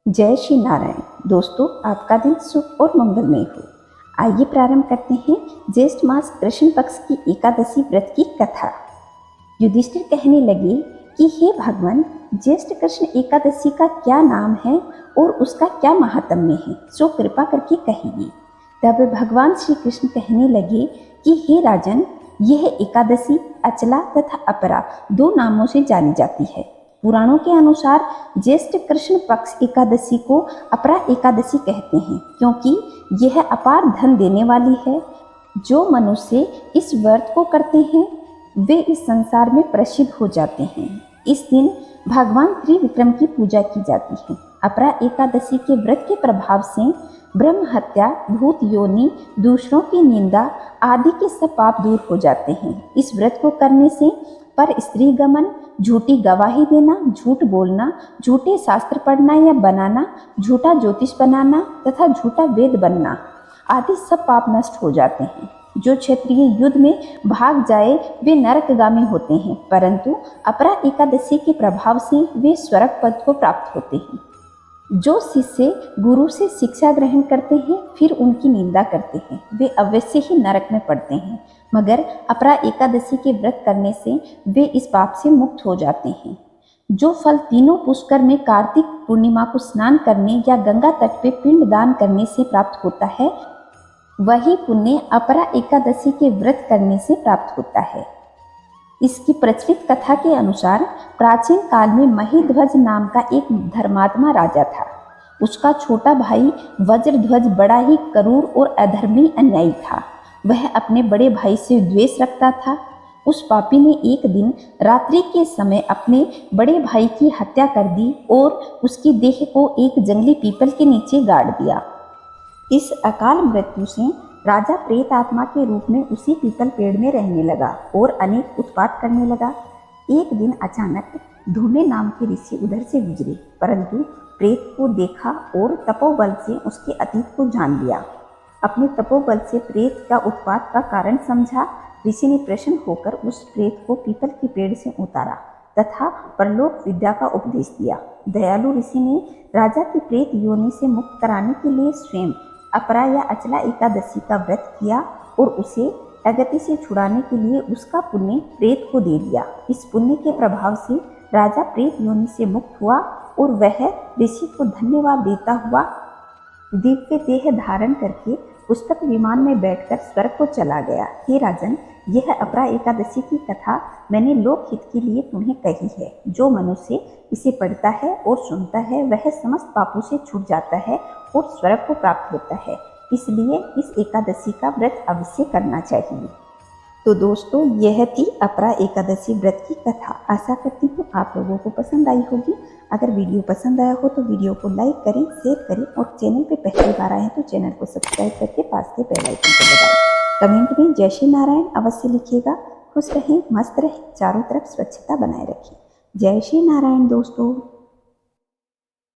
जय श्री नारायण। दोस्तों, आपका दिन शुभ और मंगलमय हो। आइए प्रारंभ करते हैं ज्येष्ठ मास कृष्ण पक्ष की एकादशी व्रत की कथा। युधिष्ठिर कहने लगे कि हे भगवान, ज्येष्ठ कृष्ण एकादशी का क्या नाम है और उसका क्या महात्म्य है, सो कृपा करके कहिए। तब भगवान श्री कृष्ण कहने लगे कि हे राजन, यह एकादशी अचला तथा अपरा दो नामों से जानी जाती है। पुराणों के अनुसार ज्येष्ठ कृष्ण पक्ष एकादशी को अपरा एकादशी कहते हैं, क्योंकि यह अपार धन देने वाली है। जो मनुष्य इस व्रत को करते हैं वे इस संसार में प्रसिद्ध हो जाते हैं। इस दिन भगवान त्रिविक्रम की पूजा की जाती है। अपरा एकादशी के व्रत के प्रभाव से ब्रह्म हत्या, भूत योनि, दूसरों की निंदा आदि के सब पाप दूर हो जाते हैं। इस व्रत को करने से पर स्त्री गमन, झूठी गवाही देना, झूठ बोलना, झूठे शास्त्र पढ़ना या बनाना, झूठा ज्योतिष बनाना तथा झूठा वेद बनना आदि सब पाप नष्ट हो जाते हैं। जो क्षत्रिय युद्ध में भाग जाए वे नरकगामी होते हैं, परंतु अपरा एकादशी के प्रभाव से वे स्वर्ग पद को प्राप्त होते हैं। जो शिष्य गुरु से शिक्षा ग्रहण करते हैं फिर उनकी निंदा करते हैं, वे अवश्य ही नरक में पड़ते हैं, मगर अपरा एकादशी के व्रत करने से वे इस पाप से मुक्त हो जाते हैं। जो फल तीनों पुष्कर में कार्तिक पूर्णिमा को स्नान करने या गंगा तट पे पिंड दान करने से प्राप्त होता है, वही पुण्य अपरा एकादशी के व्रत करने से प्राप्त होता है। इसकी प्रचलित कथा के अनुसार प्राचीन काल में महिध्वज नाम का एक धर्मात्मा राजा था। उसका छोटा भाई वज्रध्वज बड़ा ही क्रूर और अधर्मी अन्यायी था। वह अपने बड़े भाई से द्वेष रखता था। उस पापी ने एक दिन रात्रि के समय अपने बड़े भाई की हत्या कर दी और उसकी देह को एक जंगली पीपल के नीचे गाड़ दिया। इस अकाल मृत्यु से राजा प्रेत आत्मा के रूप में उसी पीपल पेड़ में रहने लगा और अनेक उत्पात करने लगा। एक दिन अचानक धूमे नाम के ऋषि उधर से गुजरे, परंतु प्रेत को देखा और तपोबल से उसके अतीत को जान लिया। अपने तपोबल से प्रेत का उत्पात का कारण समझा। ऋषि ने प्रसन्न होकर उस प्रेत को पीपल के पेड़ से उतारा तथा परलोक विद्या का उपदेश दिया। दयालु ऋषि ने राजा की प्रेत योनि से मुक्त कराने के लिए स्वयं अपरा या अचला एकादशी का व्रत किया और उसे अगति से छुड़ाने के लिए उसका पुण्य प्रेत को दे दिया। इस पुण्य के प्रभाव से राजा प्रेत योनि से मुक्त हुआ और वह ऋषि को धन्यवाद देता हुआ दिव्य देह धारण करके पुस्तक विमान में बैठकर स्वर्ग को चला गया। हे राजन, यह अपरा एकादशी की कथा मैंने लोकहित के लिए तुम्हें कही है। जो मनुष्य इसे पढ़ता है और सुनता है वह समस्त पापों से छूट जाता है और स्वर्ग को प्राप्त होता है। इसलिए इस एकादशी का व्रत अवश्य करना चाहिए। तो दोस्तों, यह थी अपरा एकादशी व्रत की कथा। आशा करती हूँ आप लोगों को पसंद आई होगी। अगर वीडियो पसंद आया हो तो वीडियो को लाइक करें, शेयर करें और चैनल पे पहली बार आए तो चैनल को सब्सक्राइब करके पास के बेल आइकन को दबाएं। कमेंट में जय श्री नारायण अवश्य लिखिएगा। खुश रहें, मस्त रहें, चारों तरफ स्वच्छता बनाए रखें। जय श्री नारायण दोस्तों।